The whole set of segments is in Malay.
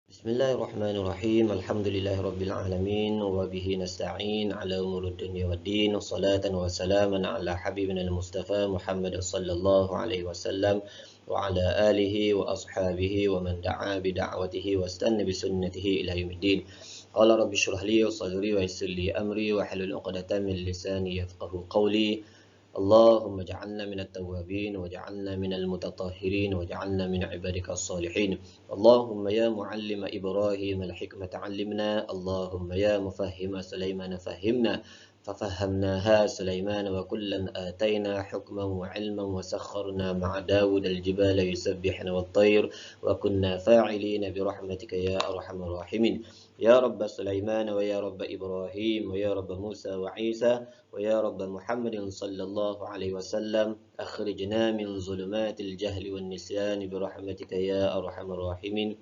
Bismillahirrahmanirrahim. Alhamdulillahirabbil wa bihi nasta'in ala umurid dunya waddin. Wassalatan wassalaman ala habibina al-Mustafa Muhammad sallallahu alaihi wasallam wa ala alihi wa ashabihi wa man da'a bi da'watihi wastanna bi sunnatihi ila yaumiddin. Qala rabbi shrah li sadri wa yassir li amri wa hlul 'uqdatam min lisani yafqahu qawli. اللهم اجعلنا من التوابين واجعلنا من المتطهرين واجعلنا من عبادك الصالحين. اللهم يا معلم إبراهيم الحكمة علمنا. اللهم يا مفهم سليمان فهمنا. ففهمناها سليمان وكلا آتينا حكما وعلما وسخرنا مع داود الجبال يسبحن والطير وكنا فاعلين برحمتك يا أرحم الراحمين. يا رب سليمان ويا رب إبراهيم ويا رب موسى وعيسى ويا رب محمد صلى الله عليه وسلم أخرجنا من ظلمات الجهل والنسيان برحمتك يا أرحم الراحمين.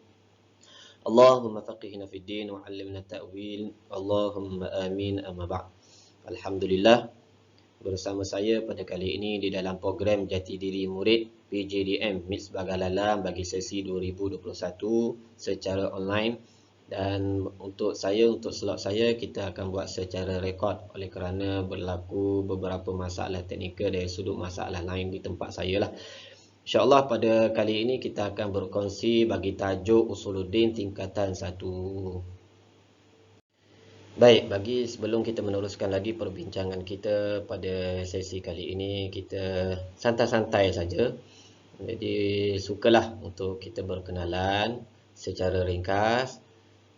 اللهم فقهنا في الدين وعلمنا التأويل. اللهم آمين. أما بعد. Alhamdulillah, bersama saya pada kali ini di dalam program Jati Diri Murid PJDM MITS Bagalalam bagi sesi 2021 secara online. Dan untuk slot saya, kita akan buat secara rekod oleh kerana berlaku beberapa masalah teknikal dari sudut masalah lain di tempat saya lah. InsyaAllah pada kali ini kita akan berkongsi bagi tajuk Usuluddin tingkatan 1. Baik, sebelum kita meneruskan lagi perbincangan kita pada sesi kali ini, kita santai-santai saja. Jadi sukalah untuk kita berkenalan secara ringkas.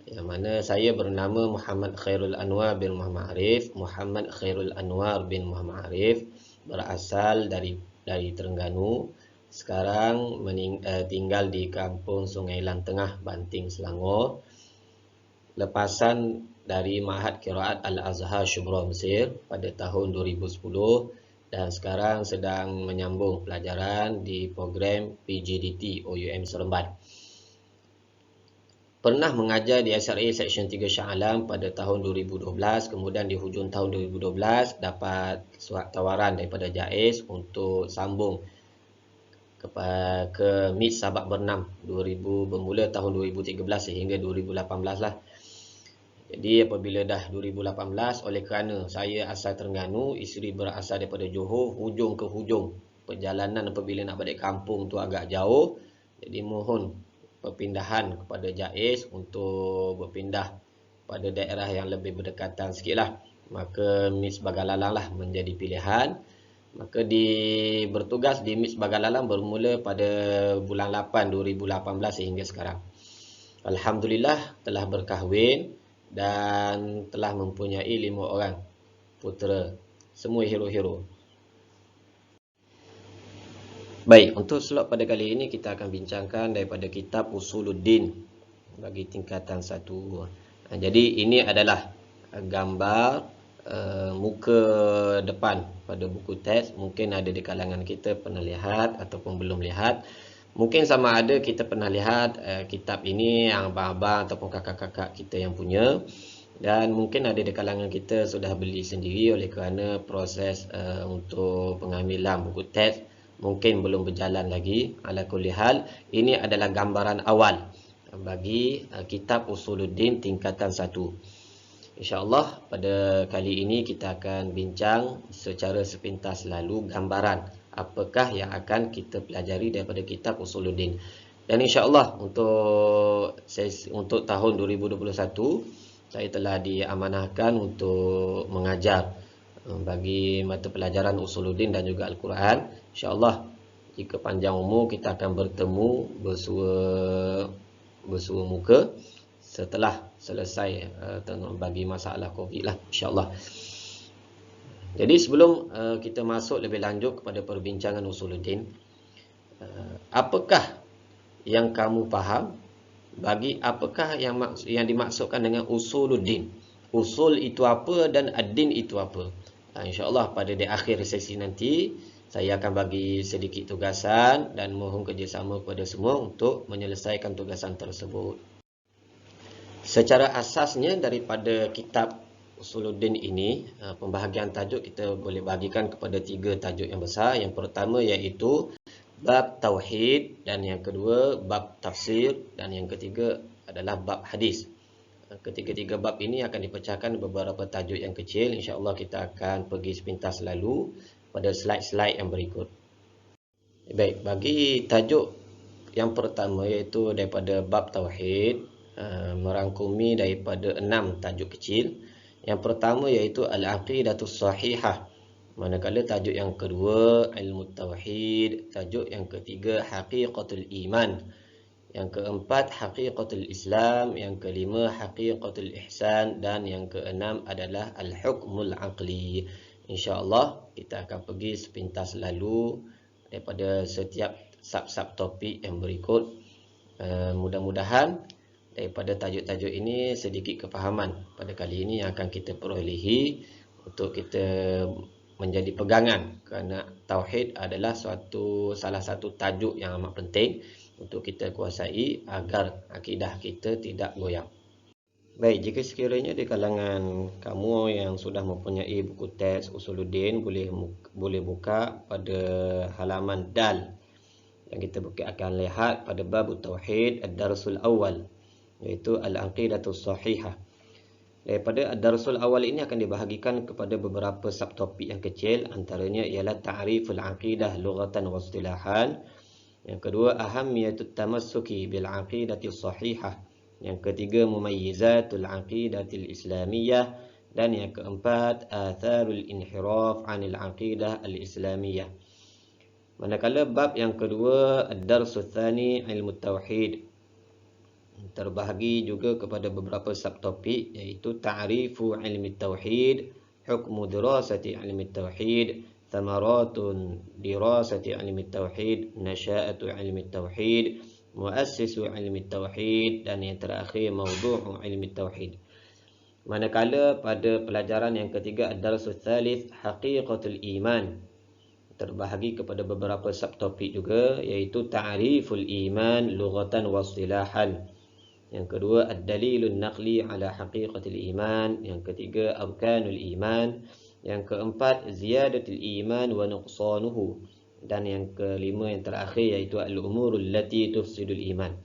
Yang mana saya bernama Muhammad Khairul Anwar bin Muhammad Arif. Muhammad Khairul Anwar bin Muhammad Arif berasal dari Terengganu. Sekarang tinggal di Kampung Sungai Lantengah, Banting, Selangor. Lepasan dari Ma'had Qiraat Al-Azhar Shubra Mesir pada tahun 2010 dan sekarang sedang menyambung pelajaran di program PGDT OUM Seremban. Pernah mengajar di SRA Seksyen 3 Shah Alam pada tahun 2012, kemudian di hujung tahun 2012 dapat surat tawaran daripada JAIZ untuk sambung ke MITS Sabak Bernam bermula tahun 2013 sehingga 2018 lah. Jadi apabila dah 2018, oleh kerana saya asal Terengganu, isteri berasal daripada Johor, hujung ke hujung perjalanan apabila nak balik kampung tu agak jauh, jadi mohon perpindahan kepada JAIZ untuk berpindah pada daerah yang lebih berdekatan sikit lah. Maka MITS Bagalalang lah menjadi pilihan. Maka bertugas di MITS Bagalalang bermula pada bulan 8 2018 sehingga sekarang. Alhamdulillah telah berkahwin dan telah mempunyai 5 orang putera, semua hero-hero. Baik, untuk slot pada kali ini kita akan bincangkan daripada kitab Usuluddin bagi tingkatan 1. Jadi ini adalah gambar muka depan pada buku teks. Mungkin ada di kalangan kita pernah lihat ataupun belum lihat. Mungkin sama ada kita pernah lihat kitab ini yang abang-abang ataupun kakak-kakak kita yang punya. Dan mungkin ada di kalangan kita sudah beli sendiri oleh kerana proses untuk pengambilan buku teks mungkin belum berjalan lagi. Ala kulli hal, ini adalah gambaran awal bagi kitab Usuluddin tingkatan 1. InsyaAllah pada kali ini kita akan bincang secara sepintas lalu gambaran apakah yang akan kita pelajari daripada kitab Usuluddin. Dan insyaAllah untuk tahun 2021 saya telah diamanahkan untuk mengajar bagi mata pelajaran Usuluddin dan juga Al-Quran. InsyaAllah jika panjang umur kita akan bertemu bersua muka setelah selesai bagi masalah COVID lah, insyaAllah. Jadi sebelum kita masuk lebih lanjut kepada perbincangan Usuluddin, apakah yang kamu faham bagi apakah yang dimaksudkan dengan Usuluddin? Usul itu apa dan ad-din itu apa? InsyaAllah pada di akhir sesi nanti saya akan bagi sedikit tugasan dan mohon kerjasama kepada semua untuk menyelesaikan tugasan tersebut. Secara asasnya daripada kitab Usuluddin ini, pembahagian tajuk kita boleh bahagikan kepada 3 tajuk yang besar. Yang pertama iaitu bab tauhid, dan yang kedua bab tafsir, dan yang ketiga adalah bab hadis. Ketiga-tiga bab ini akan dipecahkan beberapa tajuk yang kecil. InsyaAllah kita akan pergi sepintas lalu pada slide-slide yang berikut. Baik, bagi tajuk yang pertama iaitu daripada bab tauhid, merangkumi daripada 6 tajuk kecil. Yang pertama iaitu al-aqidatus sahihah. Manakala tajuk yang kedua ilmu tauhid, tajuk yang ketiga haqiqatul iman, yang keempat haqiqatul Islam, yang kelima haqiqatul ihsan, dan yang keenam adalah al-hukmul aqli. InsyaAllah kita akan pergi sepintas lalu daripada setiap sub-sub topik yang berikut. Mudah-mudahan daripada tajuk-tajuk ini sedikit kefahaman pada kali ini yang akan kita perolehi untuk kita menjadi pegangan, kerana tauhid adalah salah satu tajuk yang amat penting untuk kita kuasai agar akidah kita tidak goyang. Baik, jika sekiranya di kalangan kamu yang sudah mempunyai buku teks Usuluddin, boleh buka pada halaman dal yang kita akan lihat pada bab tauhid ad-darsul awal, iaitu al-aqidatus sahihah. Daripada ad-darsul awal ini akan dibahagikan kepada beberapa subtopik yang kecil, antaranya ialah ta'riful aqidah lughatan wa istilahan. Yang kedua, ahamiyatut tamassuki bil aqidati sahihah. Yang ketiga, mumayyizatul aqidatil islamiyah. Dan yang keempat, atharul inhiraf anil aqidah al-islamiyah. Manakala bab yang kedua, ad-darsul thani ilmu tauhid, terbahagi juga kepada beberapa subtopik, iaitu ta'rifu ilmi tauhid, hukmu dirasati ilmi tauhid, thamaratun dirasati ilmi tauhid, nasya'atu ilmi tauhid, muassisu ilmi tauhid, dan yang terakhir mawdu'u ilmi tauhid. Manakala pada pelajaran yang ketiga ad-darsul thalith haqiqatul iman, terbahagi kepada beberapa subtopik juga, iaitu ta'riful iman lughatan wa istilahan. Yang kedua, ad-dalilun naqli ala haqiqatil iman. Yang ketiga, arkanul iman. Yang keempat, ziyadatul iman wa nuqsanuhu. Dan yang kelima, yang terakhir, iaitu al-umurul lati tufsidul iman.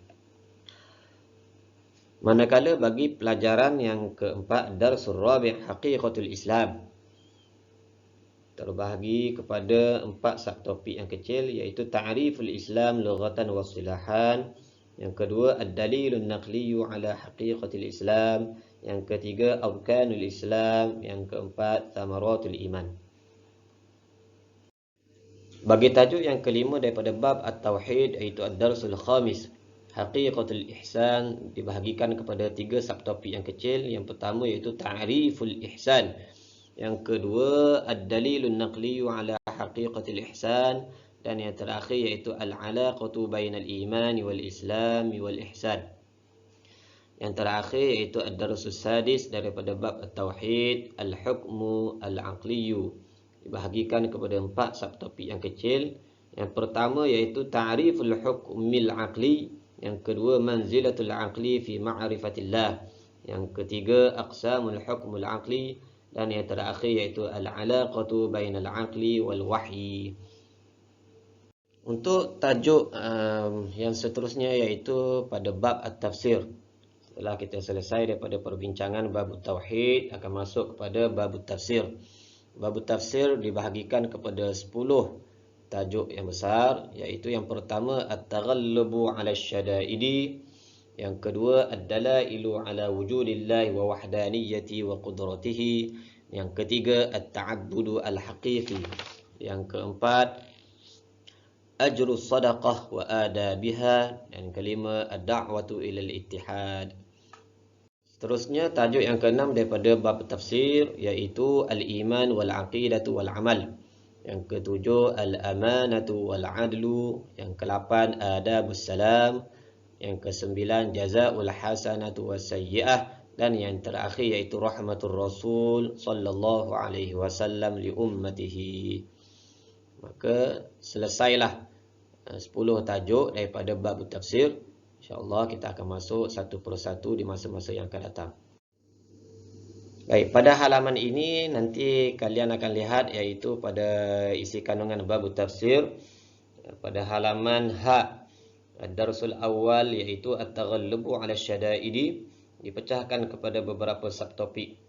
Manakala bagi pelajaran yang keempat, darsul rabi' haqiqatul Islam, terbahagi kepada 4 subtopik yang kecil, iaitu ta'riful Islam lughatan wa istilahan. Yang kedua, ad-dalilun naqliyu ala haqiqatil Islam. Yang ketiga, arkanul Islam. Yang keempat, thamaratul iman. Bagi tajuk yang kelima daripada bab at-tauhid, iaitu ad-darsul khamis haqiqatul ihsan, dibahagikan kepada 3 subtopik yang kecil. Yang pertama iaitu ta'riful ihsan. Yang kedua, ad-dalilun naqliyu ala haqiqatil ihsan. Dan yang terakhir iaitu al-alaqatu bainal imani wal islami wal ihsan. Yang terakhir iaitu ad-darsus sadis daripada bab at-tauhid, al-hukmu al-aqliyu, dibahagikan kepada 4 subtopik yang kecil. Yang pertama iaitu ta'riful hukmil aqli. Yang kedua, manzilatul aqli fi ma'rifatillah. Yang ketiga, aqsamul hukmul aqli. Dan yang terakhir iaitu al-alaqatu bainal aqli wal wahyi. Untuk tajuk yang seterusnya iaitu pada bab at-tafsir. Setelah kita selesai daripada perbincangan bab tauhid, akan masuk kepada bab tafsir. Bab tafsir dibahagikan kepada 10 tajuk yang besar, iaitu yang pertama at-taghallubu 'ala syada'idi, yang kedua ad-dalailu 'ala wujudillahi wa wahdaniyyati wa qudratihi, yang ketiga at-ta'abbudu al-haqiqi, yang keempat ajrus sadaqah wa adabiha, dan kelima ad-da'watu ilal ittihad. Seterusnya tajuk yang keenam daripada bab tafsir, iaitu al-iman wal aqidatu wal amal. Yang ketujuh al-amanatu wal adlu. Yang ke-8 adabus salam. Yang ke-9 jazaa'ul hasanatu was sayyi'ah. Dan yang terakhir iaitu rahmatur rasul sallallahu alaihi wasallam li ummatihi. Maka selesailah 10 tajuk daripada bab tafsir. InsyaAllah kita akan masuk satu persatu di masa-masa yang akan datang. Baik, pada halaman ini nanti kalian akan lihat, iaitu pada isi kandungan bab tafsir, pada halaman H. Ad-darsul awal iaitu at-taghallubu 'ala syada'idi, dipecahkan kepada beberapa subtopik.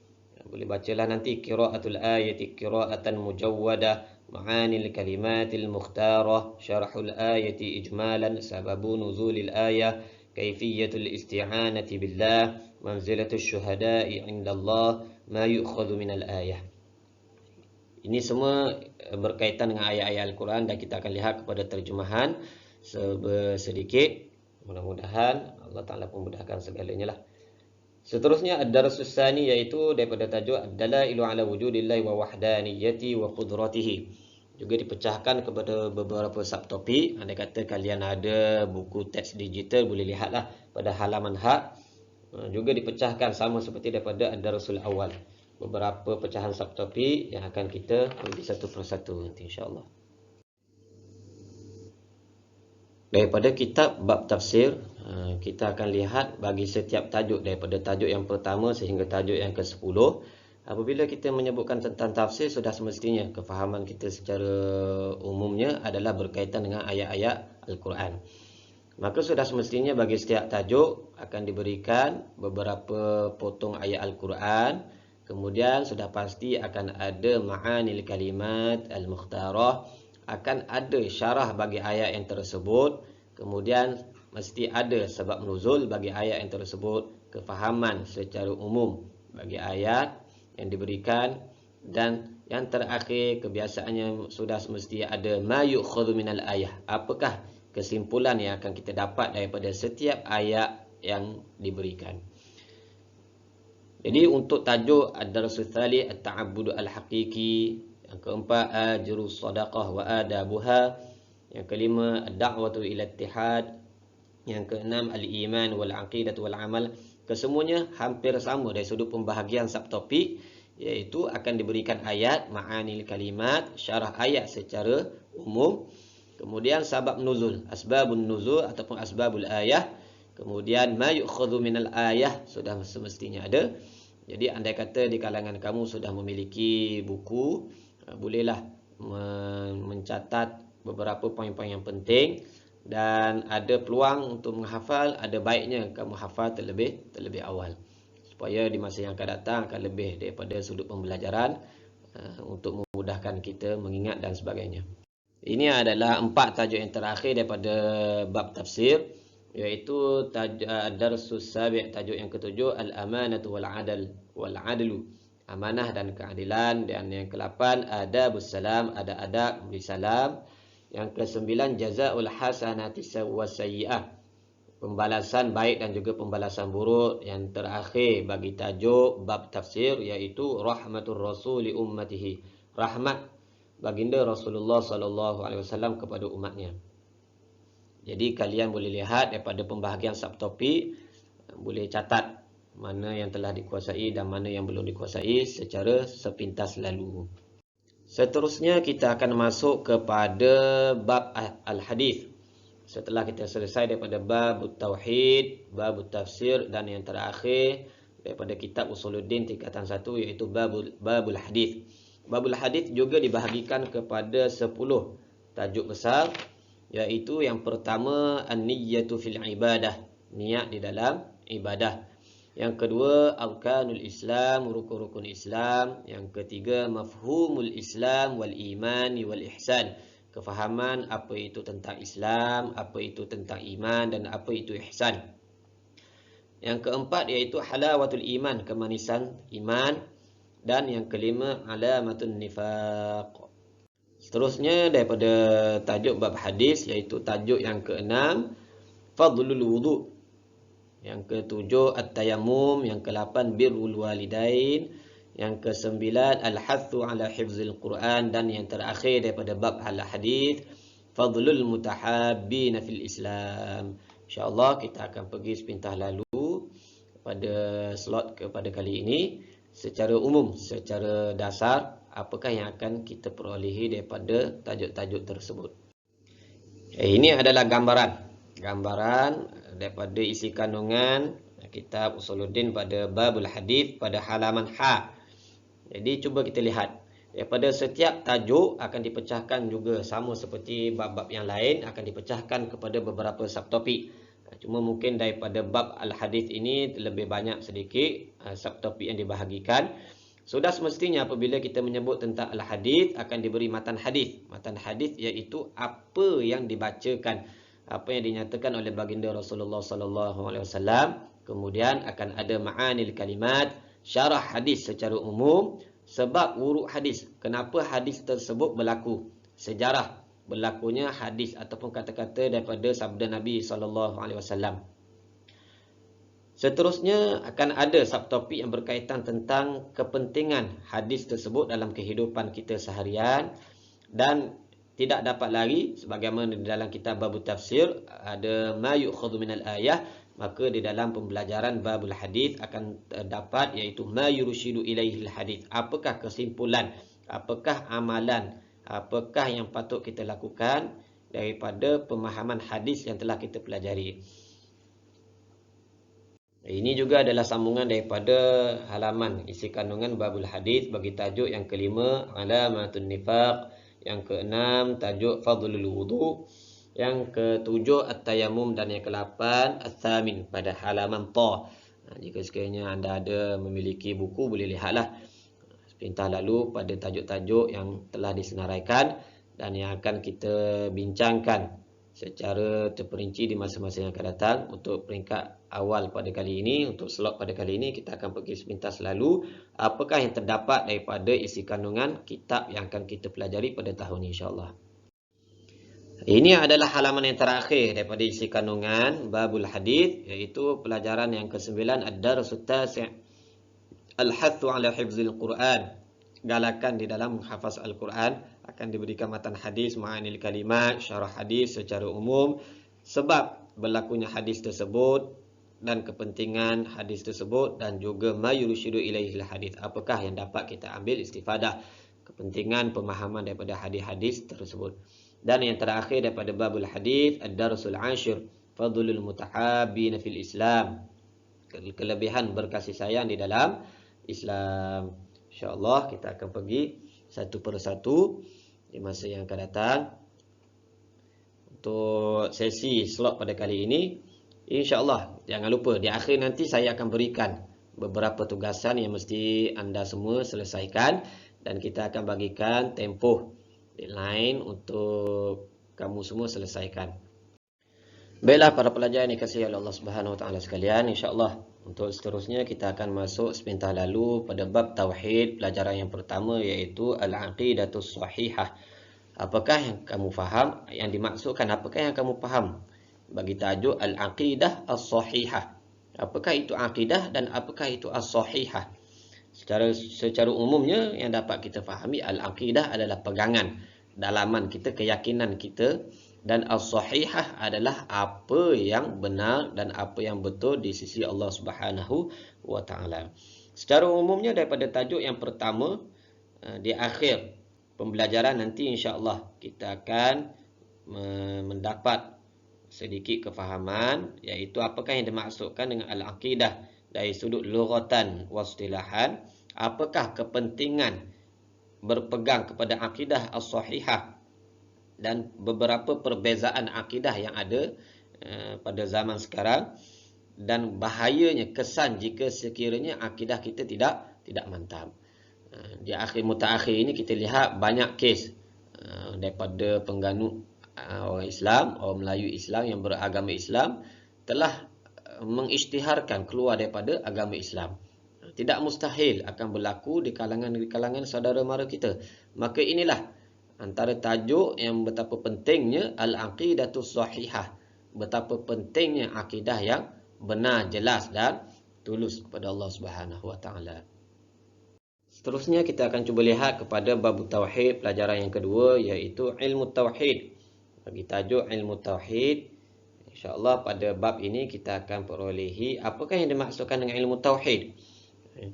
Boleh bacalah nanti qiraatul ayati qiraatan mujawwadah, ma'anil kalimatil mukhtarah, syarhul ayati ijmalan, sababu nuzulil ayah, kaifiyatul isti'anati billah, manzilatul syuhada'i 'indallah, ma yu'khadhu minal ayah. Ini semua berkaitan dengan ayat-ayat Al-Quran dan kita akan lihat kepada terjemahan sedikit. Mudah-mudahan Allah Ta'ala memudahkan segalanya lah. Seterusnya ad-darsus tsani, iaitu daripada tajuk ad-dalailu ala wujudillahi wa wahdaniyati wa qudratihi. Juga dipecahkan kepada beberapa subtopik. Andai kata kalian ada buku teks digital, boleh lihatlah pada halaman H. Juga dipecahkan sama seperti daripada ad-darsul awal. Beberapa pecahan subtopik yang akan kita pergi satu persatu nanti insya-Allah. Daripada kitab bab tafsir, kita akan lihat bagi setiap tajuk, daripada tajuk yang pertama sehingga tajuk yang ke-10. Apabila kita menyebutkan tentang tafsir, sudah semestinya kefahaman kita secara umumnya adalah berkaitan dengan ayat-ayat Al-Quran. Maka sudah semestinya bagi setiap tajuk akan diberikan beberapa potong ayat Al-Quran. Kemudian sudah pasti akan ada ma'anil kalimat al-mukhtarah, akan ada syarah bagi ayat yang tersebut. Kemudian mesti ada sebab nuzul bagi ayat yang tersebut, kefahaman secara umum bagi ayat yang diberikan, dan yang terakhir kebiasaannya sudah mesti ada ma yu'khadhu minal ayah, apakah kesimpulan yang akan kita dapat daripada setiap ayat yang diberikan. Jadi untuk tajuk ad-darsul tsali at-ta'abbudu al-haqiqi, yang keempat ajrus sadaqah wa adabuha, yang kelima ad-da'watu ila ittihad, yang keenam al-iman wal aqidah wal amal. Kesemuanya hampir sama dari sudut pembahagian subtopik, iaitu akan diberikan ayat, ma'anil kalimat, syarah ayat secara umum, kemudian sabab nuzul, asbabun nuzul ataupun asbabul ayah, kemudian ma yu'khadhu minal ayah sudah semestinya ada. Jadi andai kata di kalangan kamu sudah memiliki buku, bolehlah mencatat beberapa poin-poin yang penting, dan ada peluang untuk menghafal, ada baiknya kamu hafal terlebih awal, supaya di masa yang akan datang akan lebih daripada sudut pembelajaran, untuk memudahkan kita mengingat dan sebagainya. Ini adalah 4 tajuk yang terakhir daripada bab tafsir, iaitu ad-darsus sabi', tajuk yang ke-7 al-amanatu wal adlu, amanah dan keadilan, dan yang ke-8 adabus salam, ada adab beri salam, yang ke-9 jazaul hasanati wasayyi'ah, pembalasan baik dan juga pembalasan buruk. Yang terakhir bagi tajuk bab tafsir iaitu rahmatur rasuli ummatihi, rahmat baginda Rasulullah sallallahu alaihi wasallam kepada umatnya. Jadi kalian boleh lihat daripada pembahagian subtopik, boleh catat mana yang telah dikuasai dan mana yang belum dikuasai secara sepintas lalu. Seterusnya kita akan masuk kepada bab al-hadis. Setelah kita selesai daripada bab tauhid, bab tafsir, dan yang terakhir daripada kitab Usuluddin tingkatan 1 iaitu babul hadis. Babul hadis juga dibahagikan kepada 10 tajuk besar, iaitu yang pertama an-niyyatu fil ibadah, niat di dalam ibadah. Yang kedua arkanul Islam, rukun-rukun Islam. Yang ketiga mafhumul Islam wal imani wal ihsan, kefahaman apa itu tentang Islam, apa itu tentang iman, dan apa itu ihsan. Yang keempat iaitu halawatul iman, kemanisan iman. Dan yang kelima alamatun nifaq. Seterusnya daripada tajuk bab hadis, iaitu tajuk yang keenam fadlul wudu', yang ketujuh at-tayammum, yang ke-8 birrul walidain, yang ke-9 al-hathu ala hifzil Quran, dan yang terakhir daripada bab al-hadis fadlul mutahabbina fil Islam. InsyaAllah kita akan pergi sepintah lalu pada slot kepada kali ini secara umum, secara dasar, apakah yang akan kita perolehi daripada tajuk-tajuk tersebut. Ini adalah gambaran daripada isi kandungan kitab Usuluddin pada babul hadis pada halaman H. Jadi cuba kita lihat Daripada setiap tajuk akan dipecahkan juga sama seperti bab-bab yang lain, akan dipecahkan kepada beberapa subtopik. Cuma mungkin daripada bab al-hadis ini lebih banyak sedikit subtopik yang dibahagikan. Sudah semestinya apabila kita menyebut tentang al-hadis akan diberi matan hadis. Matan hadis iaitu apa yang dibacakan, apa yang dinyatakan oleh baginda Rasulullah sallallahu alaihi wasallam. Kemudian akan ada ma'anil kalimat, syarah hadis secara umum, sebab wuruk hadis, kenapa hadis tersebut berlaku, sejarah berlakunya hadis ataupun kata-kata daripada sabda Nabi sallallahu alaihi wasallam. Seterusnya akan ada subtopik yang berkaitan tentang kepentingan hadis tersebut dalam kehidupan kita seharian, dan tidak dapat lari sebagaimana di dalam kitab Babut Tafsir ada ma yu'khadhu minal ayah, maka di dalam pembelajaran babul hadis akan dapat iaitu ma yurshidu ilaihil hadis. Apakah kesimpulan, apakah amalan, apakah yang patut kita lakukan daripada pemahaman hadis yang telah kita pelajari. Ini juga adalah sambungan daripada halaman isi kandungan babul hadis bagi tajuk yang kelima alamatun nifaq, yang keenam tajuk fadlul wudu, yang ketujuh at-tayammum, dan yang ke-8 at-thamin pada halaman ta. Jika sekiranya anda ada memiliki buku boleh lihatlah sepintas lalu pada tajuk-tajuk yang telah disenaraikan dan yang akan kita bincangkan secara terperinci di masa-masa yang akan datang. Untuk peringkat awal pada kali ini, untuk slot pada kali ini, kita akan pergi sepintas lalu apakah yang terdapat daripada isi kandungan kitab yang akan kita pelajari pada tahun ini insya-Allah. Ini adalah halaman yang terakhir daripada isi kandungan babul hadis, iaitu pelajaran yang ke-9 ad-darsut tasi', al-hathu ala hifzil Quran, galakan di dalam menghafaz Al-Quran. Akan diberikan matan hadis, ma'anil kalimat, syarah hadis secara umum, sebab berlakunya hadis tersebut dan kepentingan hadis tersebut, dan juga ma yurshidu ilaihil hadis, apakah yang dapat kita ambil istifadah, kepentingan pemahaman daripada hadis-hadis tersebut. Dan yang terakhir daripada babul hadis ad-darsul 'ashir, fadlul mutahabbin fil Islam, kelebihan berkasih sayang di dalam Islam. InsyaAllah kita akan pergi satu persatu di masa yang akan datang. Untuk sesi slot pada kali ini, InsyaAllah jangan lupa di akhir nanti saya akan berikan beberapa tugasan yang mesti anda semua selesaikan, dan kita akan bagikan tempoh deadline untuk kamu semua selesaikan. Baiklah para pelajar yang dikasihi oleh Allah Subhanahu Wa Taala sekalian, insya-Allah untuk seterusnya kita akan masuk sepintas lalu pada bab tauhid, pelajaran yang pertama iaitu al-aqidatus sahihah. Apakah yang kamu faham? Yang dimaksudkan apakah yang kamu faham bagi tajuk al-aqidah as-sahihah. Apakah itu akidah dan apakah itu as-sahihah? Secara umumnya yang dapat kita fahami, al-aqidah adalah pegangan dalaman kita, keyakinan kita, dan as-sahihah adalah apa yang benar dan apa yang betul di sisi Allah Subhanahu wa taala. Secara umumnya daripada tajuk yang pertama, di akhir pembelajaran nanti insya-Allah kita akan mendapat sedikit kefahaman, iaitu apakah yang dimaksudkan dengan al-aqidah dari sudut lughatan wa istilahan, apakah kepentingan berpegang kepada akidah as-sahihah, dan beberapa perbezaan akidah yang ada pada zaman sekarang, dan bahayanya kesan jika sekiranya akidah kita tidak mantap. Di akhir mutaakhir ini kita lihat banyak kes daripada pengganut orang Islam, orang Melayu Islam yang beragama Islam telah mengisytiharkan keluar daripada agama Islam. Tidak mustahil akan berlaku di kalangan saudara mara kita. Maka inilah antara tajuk yang betapa pentingnya al-aqidatus sahihah, betapa pentingnya akidah yang benar, jelas dan tulus kepada Allah Subhanahu wa taala. Seterusnya kita akan cuba lihat kepada bab tauhid, pelajaran yang kedua iaitu ilmu tauhid. Bagi tajuk ilmu tauhid, insya-Allah pada bab ini kita akan perolehi apakah yang dimaksudkan dengan ilmu tauhid.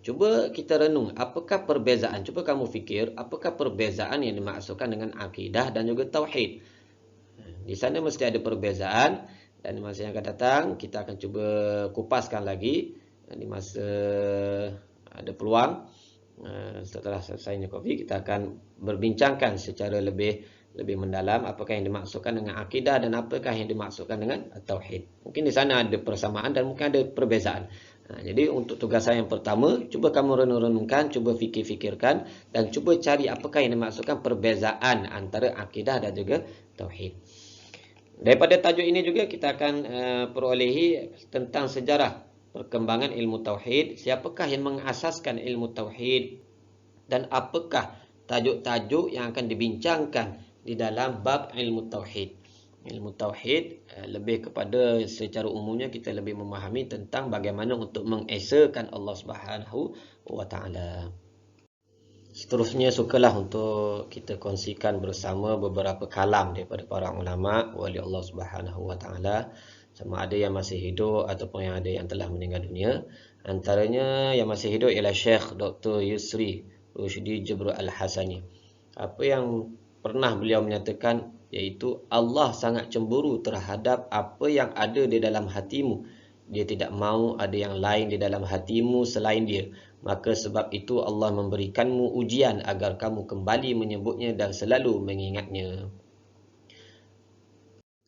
Cuba kita renung, apakah perbezaan? Cuba kamu fikir, apakah perbezaan yang dimaksudkan dengan akidah dan juga tauhid? Di sana mesti ada perbezaan, dan di masa yang akan datang kita akan cuba kupaskan lagi di masa ada peluang. setelah selesainya COVID, kita akan berbincangkan secara lebih mendalam apakah yang dimaksudkan dengan akidah dan apakah yang dimaksudkan dengan tauhid. Mungkin di sana ada persamaan dan mungkin ada perbezaan. Jadi untuk tugas saya yang pertama, cuba kamu renung-renungkan, cuba fikir-fikirkan dan cuba cari apakah yang dimaksudkan perbezaan antara akidah dan juga tauhid. Daripada tajuk ini juga kita akan perolehi tentang sejarah perkembangan ilmu tauhid, siapakah yang mengasaskan ilmu tauhid dan apakah tajuk-tajuk yang akan dibincangkan di dalam bab ilmu tauhid. Ilmu tauhid lebih kepada secara umumnya kita lebih memahami tentang bagaimana untuk mengesakan Allah Subhanahu wa taala. Seterusnya sukalah untuk kita kongsikan bersama beberapa kalam daripada para ulama wali Allah Subhanahu wa taala, sama ada yang masih hidup ataupun yang ada yang telah meninggal dunia. Antaranya yang masih hidup ialah Syekh Dr. Yusri Rushdi Jabr Al-Hasani. Apa yang pernah beliau menyatakan iaitu Allah sangat cemburu terhadap apa yang ada di dalam hatimu. Dia tidak mahu ada yang lain di dalam hatimu selain dia. Maka sebab itu Allah memberikanmu ujian agar kamu kembali menyebutnya dan selalu mengingatnya.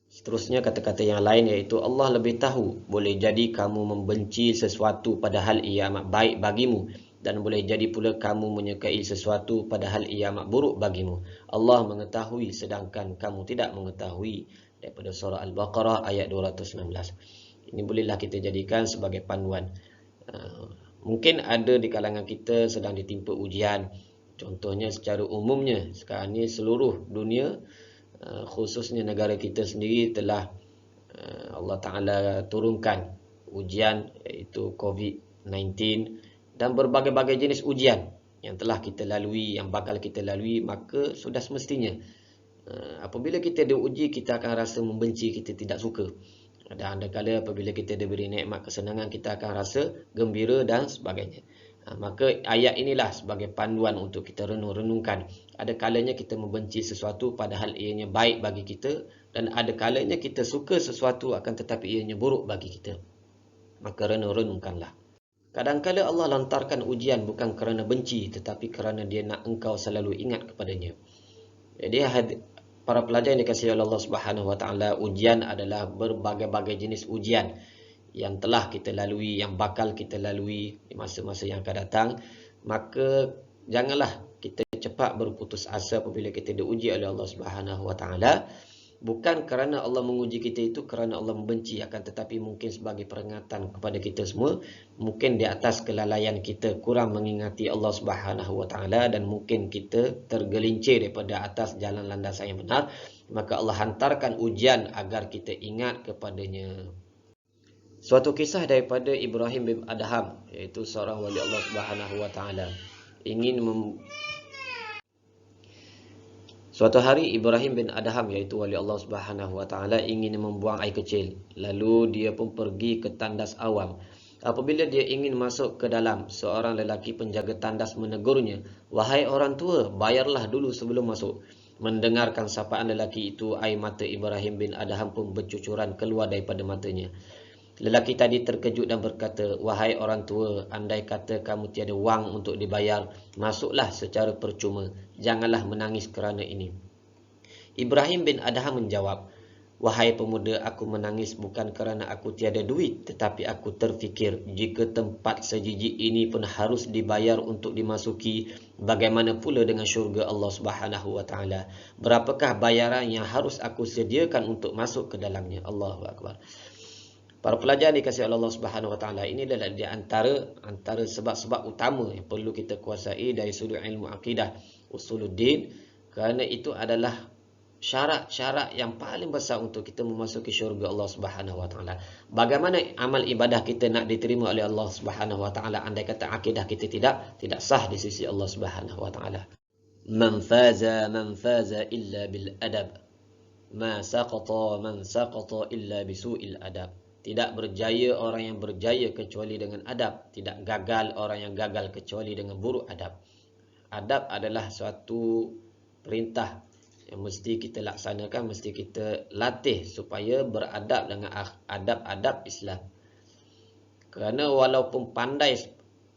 Seterusnya kata-kata yang lain iaitu Allah lebih tahu, boleh jadi kamu membenci sesuatu padahal ia amat baik bagimu, dan boleh jadi pula kamu menyukai sesuatu padahal ia amat buruk bagimu. Allah mengetahui sedangkan kamu tidak mengetahui. Daripada surah Al-Baqarah ayat 216. Ini bolehlah kita jadikan sebagai panduan. Mungkin ada di kalangan kita sedang ditimpa ujian. Contohnya secara umumnya sekarang ni seluruh dunia, khususnya negara kita sendiri telah Allah Ta'ala turunkan ujian iaitu COVID-19 dan berbagai-bagai jenis ujian yang telah kita lalui, yang bakal kita lalui. Maka sudah semestinya apabila kita diuji, kita akan rasa membenci, kita tidak suka. Dan adakala apabila kita diberi nikmat kesenangan, kita akan rasa gembira dan sebagainya. Maka ayat inilah sebagai panduan untuk kita renung-renungkan. Ada kalanya kita membenci sesuatu padahal ianya baik bagi kita, dan ada kalanya kita suka sesuatu akan tetapi ianya buruk bagi kita. Maka renung-renungkanlah. Kadang-kala Allah lantarkan ujian bukan kerana benci, tetapi kerana dia nak engkau selalu ingat kepadanya. Jadi para pelajar yang dikasihi oleh Allah Subhanahu wa taala, ujian adalah berbagai-bagai jenis ujian yang telah kita lalui, yang bakal kita lalui di masa-masa yang akan datang. Maka janganlah kita cepat berputus asa apabila kita diuji oleh Allah Subhanahu wa taala. Bukan kerana Allah menguji kita itu kerana Allah membenci, akan tetapi mungkin sebagai peringatan kepada kita semua. Mungkin di atas kelalaian kita kurang mengingati Allah Subhanahu wa taala dan mungkin kita tergelincir daripada atas jalan landasan yang benar. Maka Allah hantarkan ujian agar kita ingat kepadanya. Suatu kisah daripada Ibrahim bin Adham, iaitu seorang wali Allah Subhanahu wa taala, Suatu hari Ibrahim bin Adham, iaitu wali Allah Subhanahu wa taala, ingin membuang air kecil. Lalu dia pun pergi ke tandas awam. Apabila dia ingin masuk ke dalam, seorang lelaki penjaga tandas menegurnya, "Wahai orang tua, bayarlah dulu sebelum masuk." Mendengarkan sapaan lelaki itu, air mata Ibrahim bin Adham pun bercucuran keluar daripada matanya. Lelaki tadi terkejut dan berkata, "Wahai orang tua, andai kata kamu tiada wang untuk dibayar, masuklah secara percuma. Janganlah menangis kerana ini." Ibrahim bin Adham menjawab, "Wahai pemuda, aku menangis bukan kerana aku tiada duit, tetapi aku terfikir, jika tempat sejijik ini pun harus dibayar untuk dimasuki, bagaimana pula dengan syurga Allah Subhanahu wa taala? Berapakah bayaran yang harus aku sediakan untuk masuk ke dalamnya?" Allahu Akbar. Para pelajar dikasihi Allah Subhanahu wa taala, ini adalah di antara sebab-sebab utama yang perlu kita kuasai dari sudut ilmu akidah usuluddin, kerana itu adalah syarat-syarat yang paling besar untuk kita memasuki syurga Allah Subhanahu wa taala. Bagaimana amal ibadah kita nak diterima oleh Allah Subhanahu wa taala andai kata akidah kita tidak sah di sisi Allah Subhanahu wa taala? Man faza illa bil adab. Ma saqata man saqata illa bisu'il adab. Tidak berjaya orang yang berjaya kecuali dengan adab. Tidak gagal orang yang gagal kecuali dengan buruk adab. Adab adalah suatu perintah yang mesti kita laksanakan, mesti kita latih supaya beradab dengan adab-adab Islam. Kerana walaupun pandai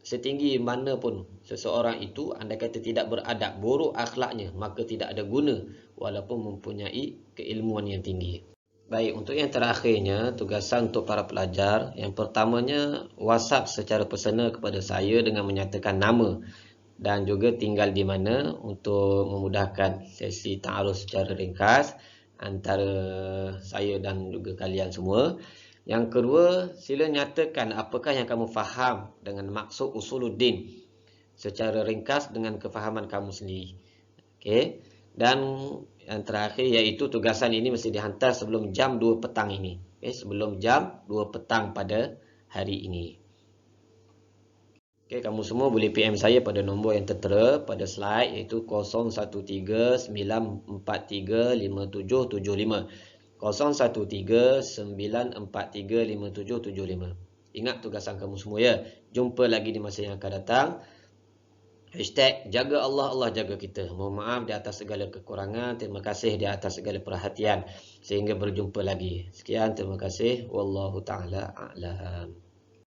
setinggi mana pun seseorang itu, andai kata tidak beradab, buruk akhlaknya, maka tidak ada guna walaupun mempunyai keilmuan yang tinggi. Baik, untuk yang terakhirnya, tugasan untuk para pelajar. Yang pertamanya, WhatsApp secara personal kepada saya dengan menyatakan nama dan juga tinggal di mana untuk memudahkan sesi ta'aruf secara ringkas antara saya dan juga kalian semua. Yang kedua, sila nyatakan apakah yang kamu faham dengan maksud usuluddin secara ringkas dengan kefahaman kamu sendiri. Okey. Dan yang terakhir iaitu tugasan ini mesti dihantar sebelum jam 2 petang ini. Okey, sebelum jam 2 petang pada hari ini. Okey, kamu semua boleh PM saya pada nombor yang tertera pada slide iaitu 0139435775. 0139435775. Ingat tugasan kamu semua ya. Jumpa lagi di masa yang akan datang. #jaga Allah, Allah jaga kita. Mohon maaf di atas segala kekurangan. Terima kasih di atas segala perhatian. Sehingga berjumpa lagi. Sekian, terima kasih. Wallahu ta'ala a'lam.